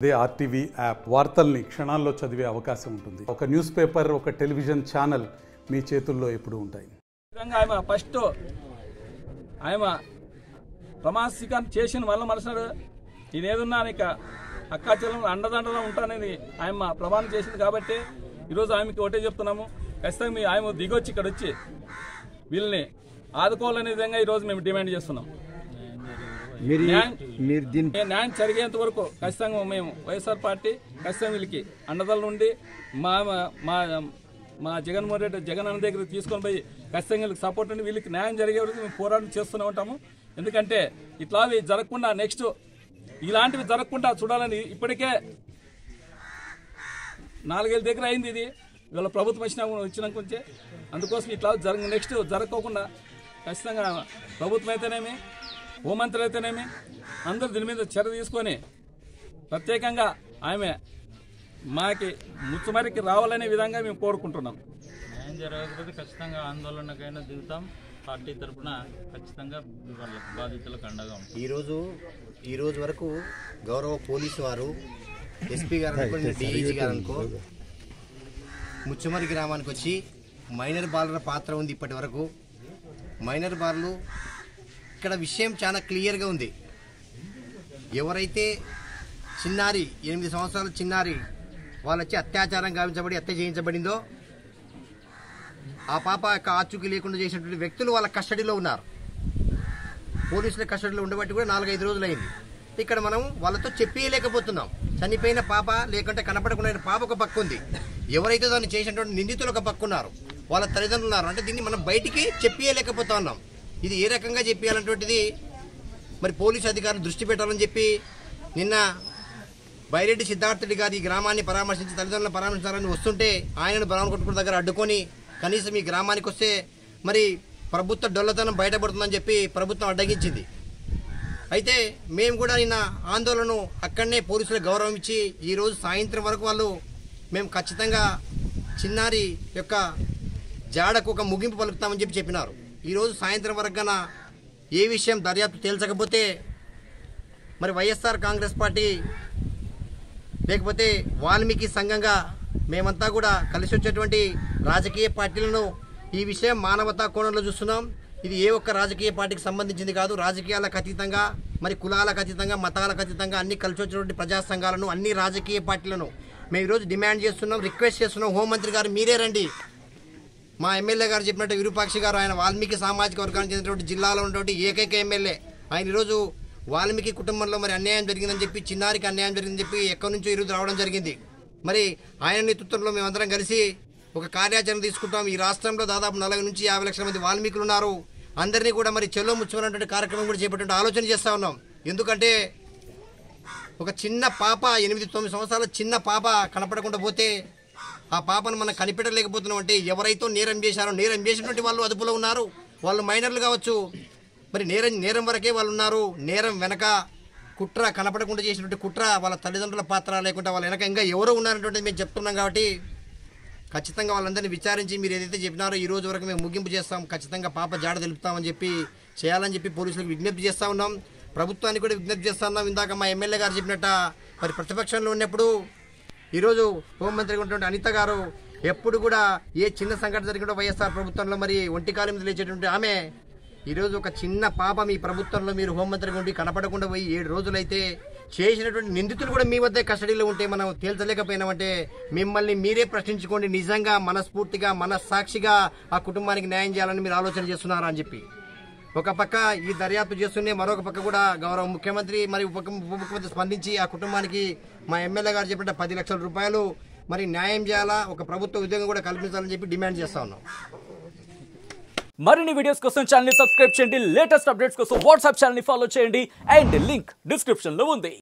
అదే RTV app వార్తల్ని క్షణాల్లో చదివే అవకాశం ఉంటుంది. ఒక న్యూస్ పేపర్, ఒక టెలివిజన్ ఛానల్ మీ చేతుల్లో ఎప్పుడూ ఉంటాయి. ఫస్ట్ ఆయన ప్రమాణ చేసిన వల్ల మనసుడు నేనేదున్నా ఇక అక్కా చెల్లెలు అండదండలో ఉంటానని ఆయన ప్రమాణం చేసింది కాబట్టి ఈరోజు ఆమెకి ఒకటే చెప్తున్నాము. ఖచ్చితంగా మీ ఆయన దిగొచ్చి ఇక్కడ వచ్చి వీళ్ళని ఆదుకోవాలనే విధంగా ఈరోజు మేము డిమాండ్ చేస్తున్నాం. న్యాయం జరిగేంత వరకు ఖచ్చితంగా మేము వైఎస్ఆర్ పార్టీ ఖచ్చితంగా వీళ్ళకి అండదల నుండి మా జగన్మోహన్ రెడ్డి జగన్ అన్న దగ్గర తీసుకొని పోయి ఖచ్చితంగా వీళ్ళకి సపోర్ట్ ఉండి వీళ్ళకి న్యాయం జరిగే వరకు మేము పోరాటం చేస్తూనే ఉంటాము. ఎందుకంటే ఇట్లావి జరగకుండా నెక్స్ట్ ఇలాంటివి జరగకుండా చూడాలని ఇప్పటికే 4 ఏళ్ళ దగ్గర అయింది. ఇది వీళ్ళ ప్రభుత్వం వచ్చినాక కొంచెం అందుకోసం ఇట్లా నెక్స్ట్ జరగకోకుండా ఖచ్చితంగా ప్రభుత్వం అయితేనేమి, హోంమంత్రి అయితేనేమి అందరూ దీని మీద చర్య తీసుకొని ప్రత్యేకంగా ఆమె మాకి ముచ్చుమరికి రావాలనే విధంగా మేము కోరుకుంటున్నాం. న్యాయం జరగకపోతే ఖచ్చితంగా ఆందోళనకైనా దిగుతాం. పార్టీ తరఫున ఖచ్చితంగా వాళ్ళ బాధితులకు అండగా ఉంటాం. ఈ రోజు వరకు గౌరవ పోలీసు వారు, ఎస్పీ గారు అనుకో, డిఐజీ గారు అనుకో, ముచ్చుమరి గ్రామానికి వచ్చి మైనర్ బాలుల పాత్ర ఉంది. ఇప్పటి వరకు మైనర్ బాలులు ఇక్కడ విషయం చాలా క్లియర్గా ఉంది. ఎవరైతే చిన్నారి 8 సంవత్సరాల చిన్నారి వాళ్ళొచ్చి అత్యాచారం గావించబడి హత్య చేయించబడిందో ఆ పాప యొక్క ఆచూకీ లేకుండా చేసినటువంటి వ్యక్తులు వాళ్ళ కస్టడీలో ఉన్నారు. పోలీసుల కస్టడీలో ఉండబట్టి కూడా 4-5 రోజులైంది. ఇక్కడ మనం వాళ్ళతో చెప్పలేకపోతున్నాం. చనిపోయిన పాప లేకుంటే కనపడకుండా పాప ఒక పక్క ఉంది, ఎవరైతే దాన్ని చేసినటువంటి నిందితులు ఒక పక్క ఉన్నారు, వాళ్ళ తల్లిదండ్రులు ఉన్నారు. అంటే దీన్ని మనం బయటికి చెప్పలేకపోతా ఉన్నాం. ఇది ఏ రకంగా చెప్పాలన్నటువంటిది మరి పోలీసు అధికారులు దృష్టి పెట్టాలని చెప్పి నిన్న బైరెడ్డి సిద్ధార్థుడి గారు ఈ గ్రామాన్ని పరామర్శించి తల్లిదండ్రులను పరామర్శించాలని వస్తుంటే ఆయనను బ్రాహ్మణకొట్టుకుల దగ్గర అడ్డుకొని కనీసం ఈ గ్రామానికి వస్తే మరి ప్రభుత్వ డొల్లతనం బయటపడుతుందని చెప్పి ప్రభుత్వం అడ్డగించింది. అయితే మేము కూడా నిన్న ఆందోళన అక్కడనే పోలీసులకు గౌరవం ఇచ్చి ఈరోజు సాయంత్రం వరకు వాళ్ళు మేము ఖచ్చితంగా చిన్నారి యొక్క జాడకు ఒక ముగింపు పలుకుతామని చెప్పినారు. ఈరోజు సాయంత్రం వరకున ఏ విషయం దర్యాప్తు తేల్చకపోతే మరి వైఎస్ఆర్ కాంగ్రెస్ పార్టీ లేకపోతే వాల్మీకి సంఘంగా మేమంతా కూడా కలిసి వచ్చేటువంటి రాజకీయ పార్టీలను ఈ విషయం మానవతా కోణంలో చూస్తున్నాం. ఇది ఏ ఒక్క రాజకీయ పార్టీకి సంబంధించింది కాదు. రాజకీయాలకు అతీతంగా, మరి కులాలకు అతీతంగా, మతాలకు అతీతంగా అన్ని కలిసి వచ్చినటువంటి ప్రజా సంఘాలను, అన్ని రాజకీయ పార్టీలను మేము ఈరోజు డిమాండ్ చేస్తున్నాం, రిక్వెస్ట్ చేస్తున్నాం. హోంమంత్రి గారు మీరే రండి. మా ఎమ్మెల్యే గారు చెప్పినట్టు విరూపాక్షి గారు, ఆయన వాల్మీకి సామాజిక వర్గానికి చెందినటువంటి జిల్లాలో ఉన్నటువంటి ఏకైక ఎమ్మెల్యే. ఆయన ఈరోజు వాల్మీకి కుటుంబంలో మరి అన్యాయం జరిగిందని చెప్పి, చిన్నారికి అన్యాయం జరిగిందని చెప్పి ఎక్కడి నుంచో ఈరోజు రావడం జరిగింది. మరి ఆయన నేతృత్వంలో మేమందరం కలిసి ఒక కార్యాచరణ తీసుకుంటాం. ఈ రాష్ట్రంలో దాదాపు 40 నుంచి 50 లక్షల మంది వాల్మీకులు ఉన్నారు. అందరినీ కూడా మరి చెల్లో ముచ్చమన్నటువంటి కార్యక్రమం కూడా చేపట్టే ఆలోచన చేస్తూ ఉన్నాం. ఎందుకంటే ఒక చిన్న పాప, 8-9 సంవత్సరాల చిన్న పాప కనపడకుండా పోతే ఆ పాపను మనం కనిపెట్టలేకపోతున్నాం. అంటే ఎవరైతే నేరం చేశారో, నేరం చేసినటువంటి వాళ్ళు అదుపులో ఉన్నారు. వాళ్ళు మైనర్లు కావచ్చు, మరి నేరం వరకే వాళ్ళు ఉన్నారు. నేరం వెనక కుట్ర, కనపడకుండా చేసినటువంటి కుట్ర వాళ్ళ తల్లిదండ్రుల పాత్ర లేకుండా వాళ్ళ వెనక ఇంకా ఎవరో ఉన్నారనేటువంటిది మేము చెప్తున్నాం. కాబట్టి ఖచ్చితంగా వాళ్ళందరినీ విచారించి మీరు ఏదైతే చెప్పినారో ఈ రోజు వరకు మేము ముగింపు చేస్తాం. ఖచ్చితంగా పాప జాడ తెలుపుతామని చెప్పి చేయాలని చెప్పి పోలీసులకు విజ్ఞప్తి చేస్తూ ఉన్నాం. ప్రభుత్వానికి కూడా విజ్ఞప్తి చేస్తూ ఉన్నాం. ఇందాక మా ఎమ్మెల్యే గారు చెప్పినట్ట మరి ప్రతిపక్షంలో ఉన్నప్పుడు ఈరోజు హోంమంత్రిగా ఉన్నటువంటి అనిత గారు ఎప్పుడు కూడా ఏ చిన్న సంఘటన జరిగిన వైఎస్ఆర్ ప్రభుత్వంలో మరి ఒంటికాలం మీద లేచేటువంటి ఆమె ఈరోజు ఒక చిన్న పాప మీ ప్రభుత్వంలో మీరు హోంమంత్రిగా ఉండి కనపడకుండా పోయి 7 రోజులైతే చేసినటువంటి నిందితులు కూడా మీ వద్దే కస్టడీలో ఉంటే మనం తేల్చలేకపోయినామంటే మిమ్మల్ని మీరే ప్రశ్నించుకోండి. నిజంగా మనస్ఫూర్తిగా, మనస్సాక్షిగా ఆ కుటుంబానికి న్యాయం చేయాలని మీరు ఆలోచన చేస్తున్నారా అని చెప్పి ఒక పక్క ఈ దర్యాప్తు చేస్తూనే మరొక పక్క కూడా గౌరవ ముఖ్యమంత్రి మరి ఉప ముఖ్యమంత్రి స్పందించి ఆ కుటుంబానికి మా ఎమ్మెల్యే గారు చెప్పిన 10 లక్షల రూపాయలు మరి న్యాయం చేయాలా, ఒక ప్రభుత్వ ఉద్యోగం కూడా కల్పించాలని చెప్పి డిమాండ్ చేస్తా ఉన్నాం. మరిన్ని వీడియోస్ కోసం ఛానల్ ని సబ్స్క్రైబ్ చేయండి. లేటెస్ట్ అప్డేట్స్ కోసం వాట్సాప్ ఛానల్ ని ఫాలో చేయండి. అండ్ లింక్ డిస్క్రిప్షన్ లో ఉంది.